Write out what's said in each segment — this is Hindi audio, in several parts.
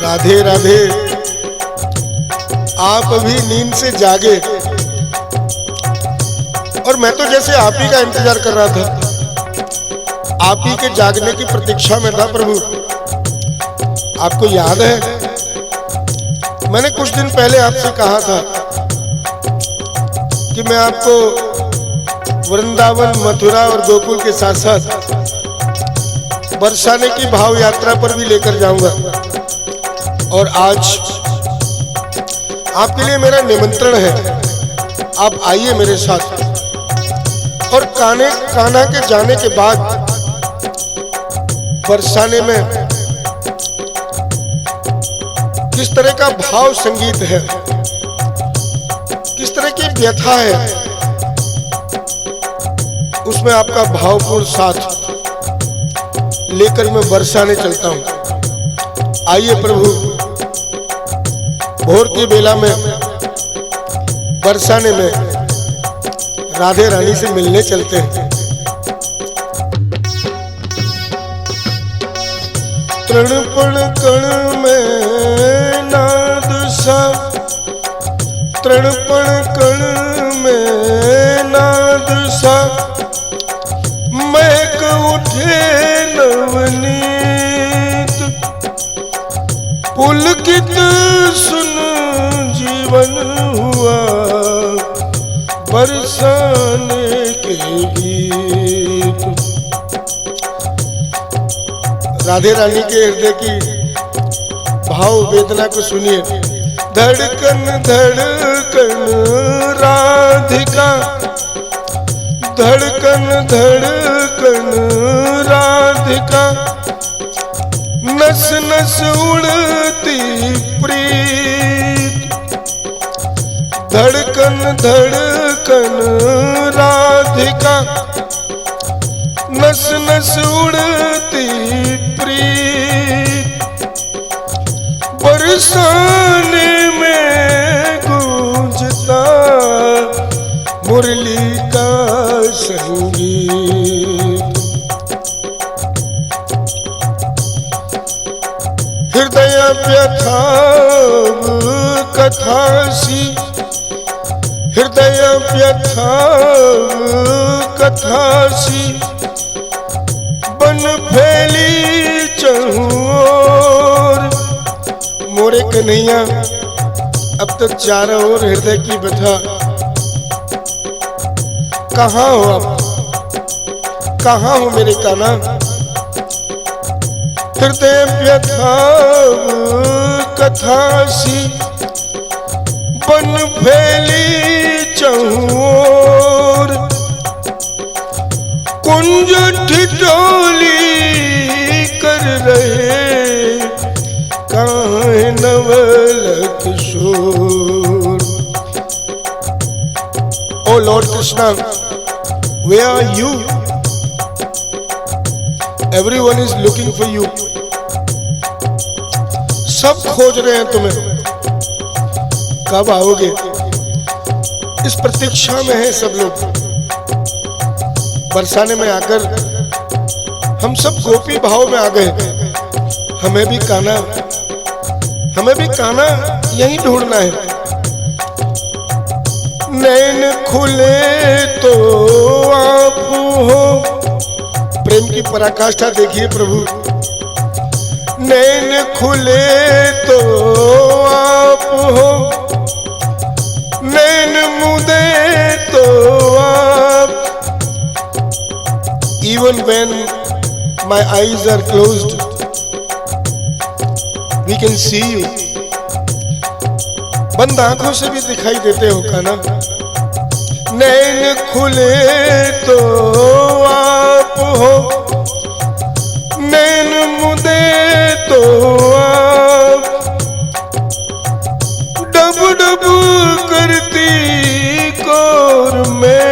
राधे राधे। आप अभी नींद से जागे और मैं तो जैसे आप ही का इंतजार कर रहा था, आप ही के जागने की प्रतीक्षा में था प्रभु। आपको याद है मैंने कुछ दिन पहले आपसे कहा था कि मैं आपको वृंदावन, मथुरा और गोकुल के साथ साथ बरसाने की भाव यात्रा पर भी लेकर जाऊंगा। और आज आपके लिए मेरा निमंत्रण है, आप आइए मेरे साथ। और कान्हा के जाने के बाद बरसाने में किस तरह का भाव संगीत है, किस तरह की व्यथा है, उसमें आपका भावपूर्ण साथ लेकर मैं बरसाने चलता हूं। आइए प्रभु, भोर की बेला में बरसाने में राधे रानी से मिलने चलते हैं। तृणपण कण में नाद सा, तृणपण कण में नाद सा, महक उठे नवनीत, पुलकित सुन जीवन हुआ बरसाने के गीत। राधे रानी के हृदय की भाव वेदना को सुनिए। धड़कन धड़कन राधिका, धड़कन धड़कन राधिका, नस नस उड़ती प्रीत। धड़कन धड़कन राधिका, नस नस उड़ती प्रीत। बरसाने में गूंजता मुरली का संगीत। हृदय व्यथा कथा सी, हृदय व्यथा कथा सी, बन फैली चहुओर। मोरे कन्हैया अब तो चारों ओर हृदय की व्यथा। कहाँ हो आप, कहाँ हो मेरे कान्हा? हृदय व्यथा कथा सी, बन फैली चहुओर। कुंज ठिठोली कर रहे, कहाँ है Naval Kishore? Oh Lord Krishna, where are you? Everyone is looking for you. सब खोज रहे हैं तुम्हें, कब आओगे? इस प्रतीक्षा में है सब लोग। बरसाने में आकर हम सब गोपी भाव में आ गए। हमें भी कान्हा, हमें भी कान्हा यहीं ढूंढना है। नैन खुले तो आप हो, प्रेम की पराकाष्ठा देखिए प्रभु। नैन खुले तो आप हो, नैन मुदे तो आप। Even when my eyes are closed, we can see you. बंद आंखों से भी दिखाई देते हो कान्हा। नैन खुले तो आप हो, नैन मुदे तो आप। डब डब करती कोर में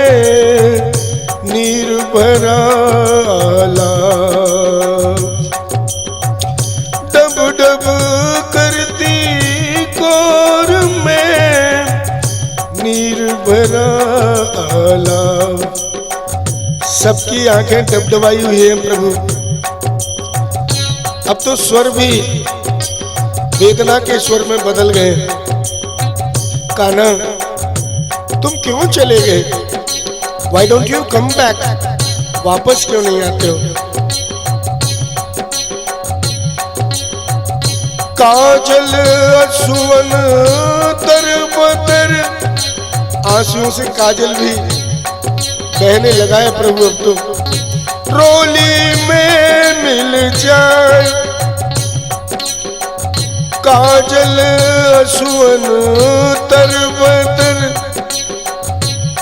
नीर भरा आलाप। डब डब करती कोर में नीर भरा आलाप। सबकी आंखें डबडबाई हुई हैं प्रभु। अब तो स्वर भी वेदना के स्वर में बदल गए। कान्हा, तुम क्यों चले गए? Why don't you come back? वापस क्यों नहीं आते हो? काजल असुवन तर बदर, आंसुओं से काजल भी बहने लगा है प्रभु। अब तो रोली में मिल जाए, काजल असुवन तर बदर,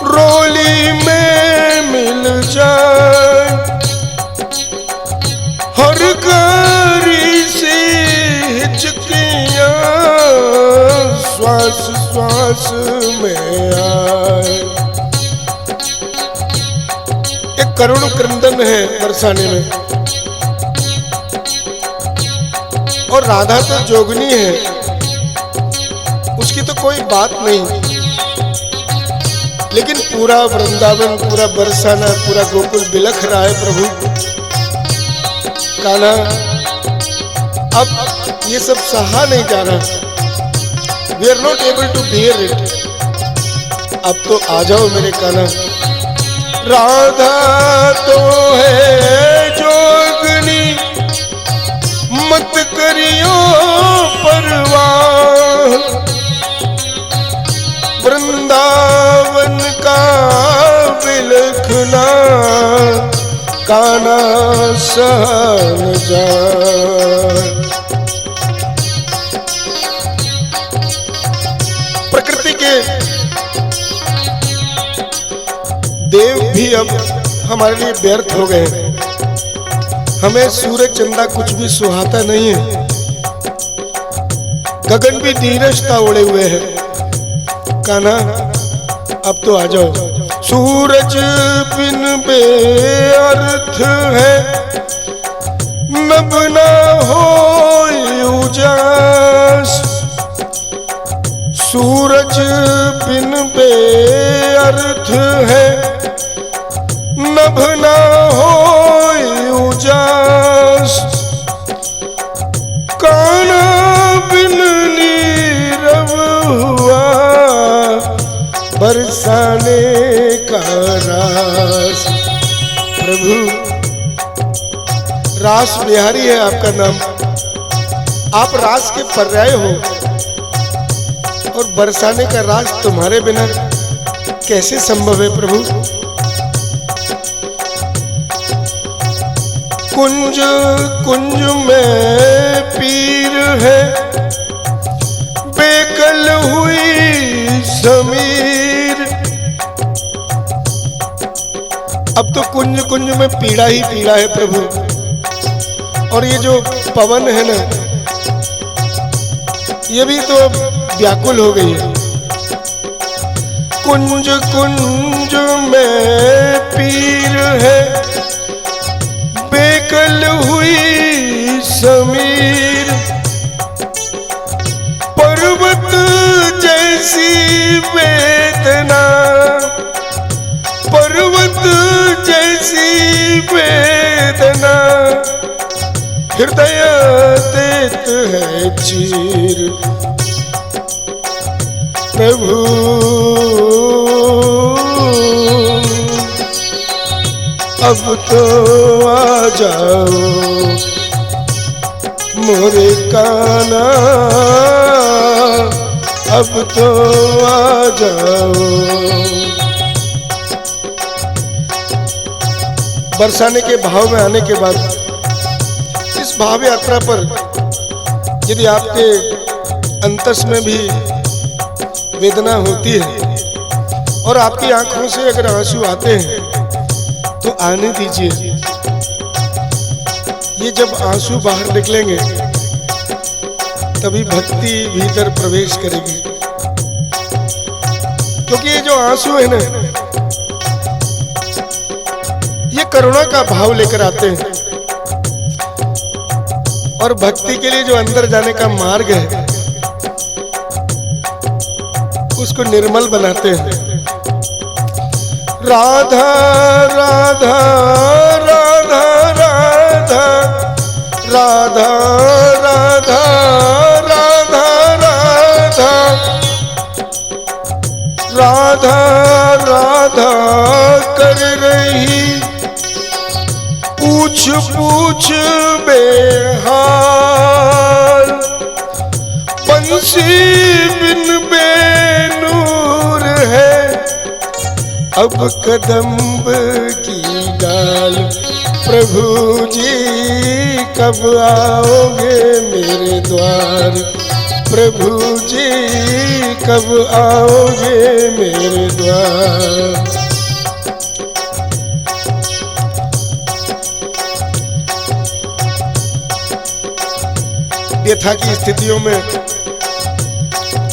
रोली में मिल जाए, हर कारी से हिचकियां श्वास श्वास में आए। एक करुण क्रंदन है बरसाने में, और राधा तो जोगनी है, उसकी तो कोई बात नहीं, लेकिन पूरा वृंदावन, पूरा बरसाना, पूरा गोकुल बिलख रहा है प्रभु। कान्हा, अब ये सब सहा नहीं जा रहा, we are not able to bear it। अब तो आ जाओ मेरे कान्हा। राधा तो है जोगनी, मत करियो परवाह, वृंदावन का बिलखना कान्हा सहन जाए। प्रकृति के देव भी अब हमारे लिए व्यर्थ हो गए। हमें सूरज चंदा कुछ भी सुहाता नहीं है, गगन भी नीरसता ओढ़े हुए है। कान्हा, अब तो आ जाओ। सूरज बिन बेअर्थ है, नभ ना होए उजास, सूरज बिन बेअर्थ है, नभ ना होए उजास, कान्हा बिन नीरव हुआ बरसाने का रास। प्रभु, रास बिहारी है आपका नाम, आप रास के पर्याय हो, और बरसाने का रास तुम्हारे बिना कैसे संभव है प्रभु? कुंज कुंज में पीर है, बेकल हुई समीर। अब तो कुंज कुंज में पीड़ा ही पीड़ा है प्रभु, और ये जो पवन है ना, ये भी तो व्याकुल हो गई है। कुंज कुंज में पीर है, बेकल हुई समीर। पर्वत जैसी वेदना, पर्वत जैसी वेदना, हृदय देत है चीर। प्रभु, अब तो आ जाओ मोरे कान्हा, अब तो आ जाओ। बरसाने के भाव में आने के बाद, इस भाव यात्रा पर यदि आपके अंतस में भी वेदना होती है और आपकी आंखों से अगर आंसू आते हैं, तो आने दीजिए। ये जब आंसू बाहर निकलेंगे तभी भक्ति भीतर प्रवेश करेगी, क्योंकि ये जो आंसू है ना, ये करुणा का भाव लेकर आते हैं, और भक्ति के लिए जो अंदर जाने का मार्ग है उसको निर्मल बनाते हैं। राधा राधा राधा राधा राधा राधा राधा पूछ बेहाल, बंसी बिन बेनूर है, अब कदम्ब की डाल। प्रभु जी कब आओगे मेरे द्वार, प्रभु जी कब आओगे मेरे द्वार। व्यथा की स्थितियों में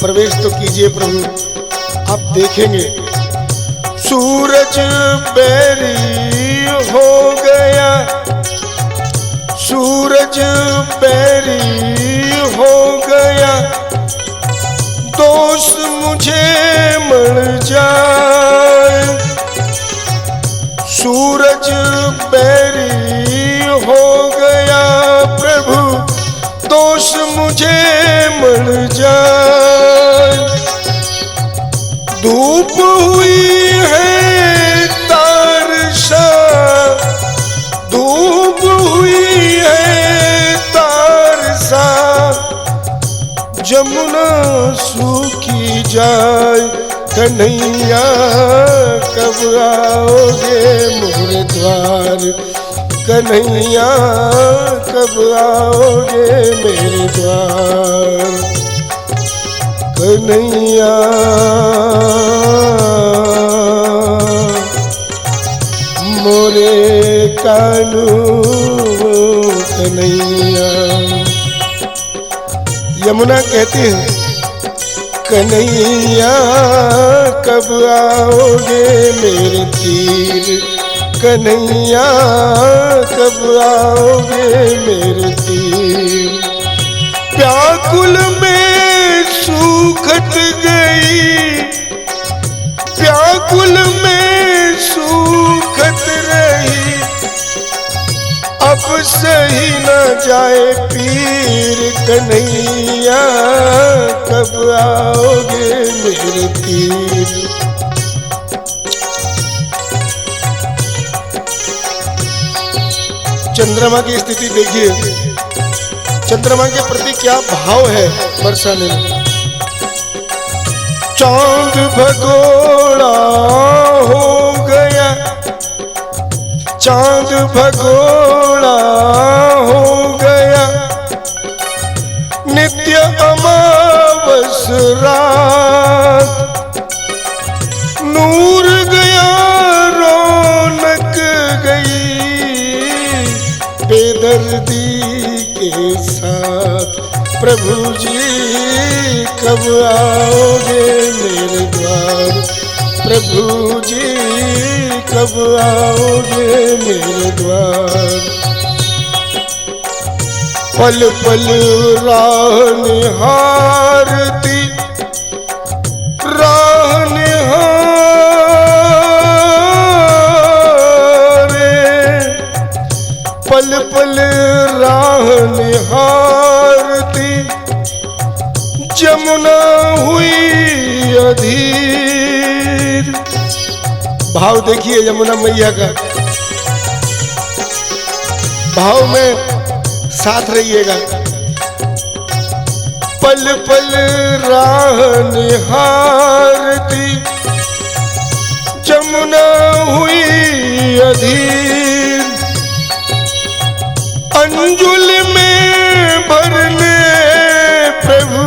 प्रवेश तो कीजिए प्रभु, आप देखेंगे सूरज बैरी हो गया, सूरज बैरी हो गया, दोस्त मुझे मर जाए। सूरज बैरी हो गया प्रभु, दोस्त मुझे मर जाए। धूप हुई है तारसा, धूप हुई है तारसा, जमुना सूखी जाए। कन्हैया कब आओगे मोरे द्वार, कन्हैया कब आओगे मेरे द्वार। कन्हैया मोरे कानू कन्हैया। यमुना कहती है कन्हैया कब आओगे मेरे तीर, कन्हैया कब आओगे मेरे तीर। व्याकुल में सूखत गई, व्याकुल में सूखत रही, अब सही न जाए पीर। कन्हैया कब आओगे मेरे तीर। चंद्रमा की स्थिति देखिए, चंद्रमा के प्रति क्या भाव है बरसाने में। चांद भगोड़ा हो गया, चांद भगोड़ा हो गया, नित्य अमावस रात। नूर गया रौनक गई, बेदर्दी के साथ। प्रभु जी कब आओगे मेरे द्वार, प्रभु जी कब आओगे मेरे द्वार। पल पल राह निहारती, राह निहारे, पल पल राह निहारती, जमुना हुई अधीर। भाव देखिए यमुना मैया का, भाव में साथ रहिएगा। पल पल राह निहारती, जमुना हुई अधीर। अंजुल में भरने प्रभु,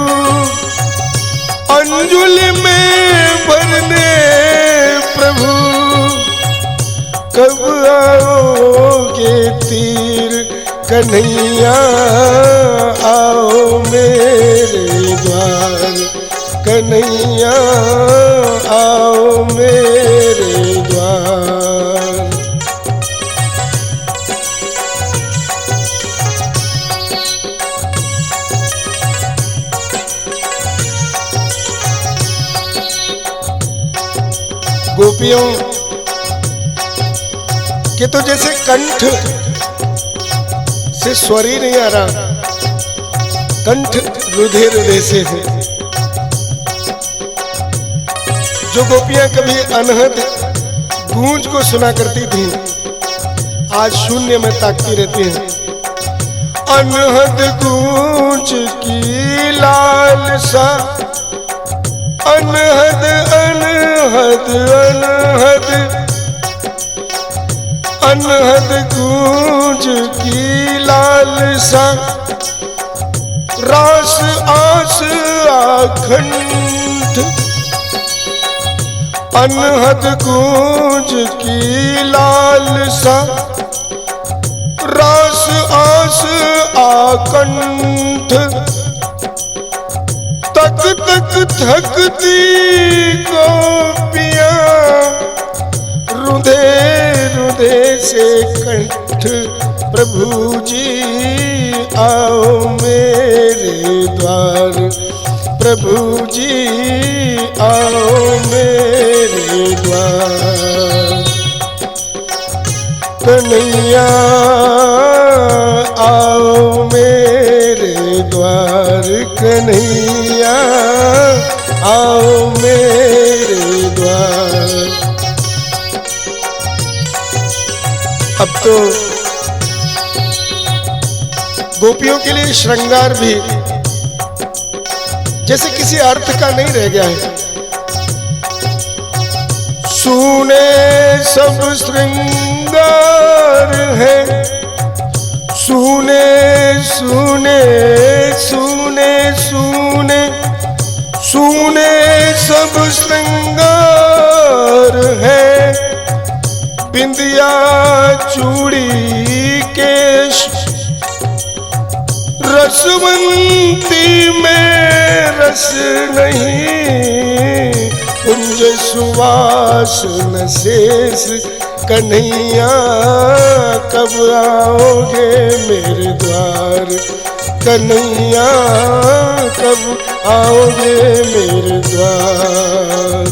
अंजुल में भरने प्रभु, कब आओगे तीर। कन्हैया आओ मेरे द्वार, कन्हैया आओ मेरे द्वार। गोपियों के तो जैसे कंठ से स्वर ही नहीं आ रहा, कंठ रुधे रुधे से है। जो गोपियां कभी अनहद गूंज को सुना करती थी, आज शून्य में ताकती रहती हैं। अनहद गूंज की लालसा, अनहद अनहद अनहद अनहद गूंज की लालसा, रास आस आखंड। अनहद गूंज की लालसा, रास आस आकंठ। तक तक थकती गोपियां, रुधे रुधे से कंठ। प्रभु जी आओ मेरे द्वार, प्रभु जी आओ मेरे द्वार। कन्हैया आओ मेरे द्वार, कन्हैया आओ मेरे द्वार। अब तो गोपियों के लिए श्रृंगार भी जैसे किसी अर्थ का नहीं रह गया है। सुने सब श्रृंगार है, सुने सुने सुने सुने सुने सब श्रृंगार है। बिंदिया चूड़ी केश, रसवंती में रस नहीं। कुंज सुवास न शेष, कन्हैया कब आओगे मेरे द्वार, कन्हैया कब आओगे मेरे द्वार।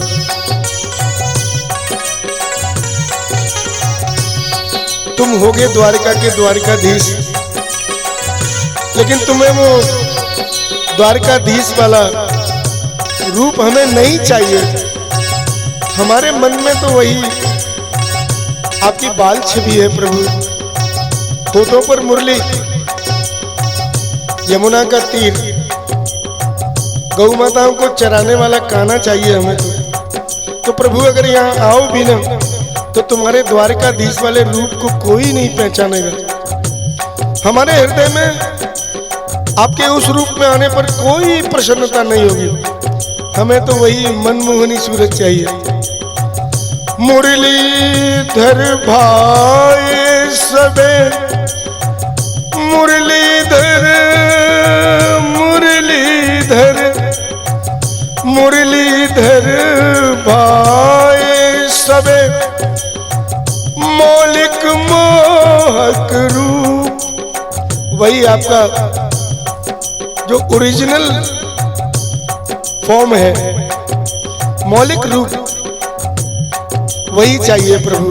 तुम होगे द्वारका के द्वारकाधीश, लेकिन तुम्हें वो द्वारकाधीश वाला रूप हमें नहीं चाहिए। हमारे मन में तो वही आपकी बाल छवि है प्रभु। होठों पर मुरली, यमुना का तीर, गौ माताओं को चराने वाला काना चाहिए हमें। तो प्रभु अगर यहाँ आओ भी ना, तो तुम्हारे द्वारकाधीश वाले रूप को कोई नहीं पहचानेगा। हमारे हृदय में आपके उस रूप में आने पर कोई प्रसन्नता नहीं होगी। हमें तो वही मनमोहनी सूरत चाहिए। मुरलीधर भाई सबे, मुरलीधर मुरलीधर मुरलीधर भाई सबे, मौलिक मोहक रूप। वही आपका जो ओरिजिनल फॉर्म है, मौलिक रूप, वही चाहिए प्रभु।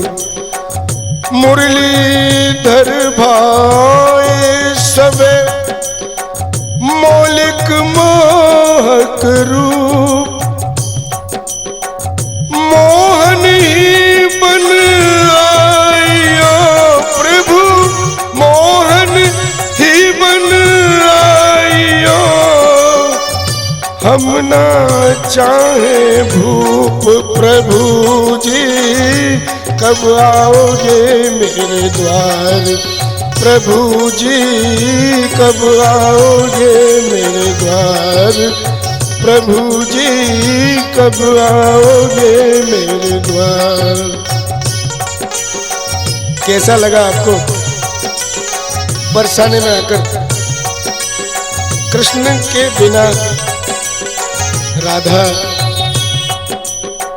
मुरलीधर भाई सबे, मौलिक मोहक रूप। मोहन ही बन आयो प्रभु, मोहन ही बन आयो। हम ना चाहे भूप, प्रभु जी कब आओगे मेरे द्वार, प्रभु जी कब आओगे मेरे द्वार, प्रभु जी कब आओगे मेरे द्वार। कैसा लगा आपको बरसाने में आकर? कृष्ण के बिना राधा,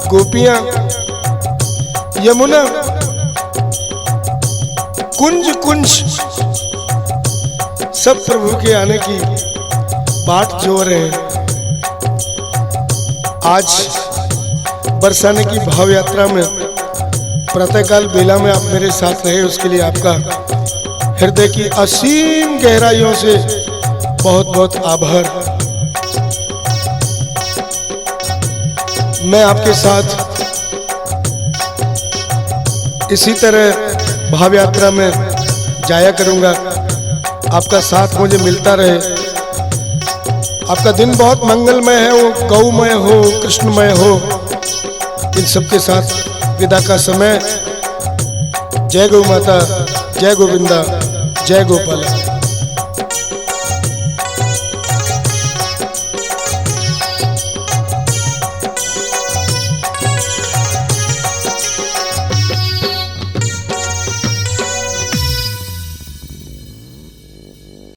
गोपियां, यमुना, कुंज कुंज सब प्रभु के आने की बाट जो रहे हैं। आज बरसाने की भाव यात्रा में प्रातःकाल बेला में आप मेरे साथ रहे, उसके लिए आपका हृदय की असीम गहराइयों से बहुत बहुत आभार। मैं आपके साथ इसी तरह भाव यात्रा में जाया करूंगा। आपका साथ मुझे मिलता रहे। आपका दिन बहुत मंगलमय है, वो गौमय हो, कृष्णमय हो। इन सबके साथ विदा का समय। जय गौ माता, जय गोविंदा, जय गोपाल।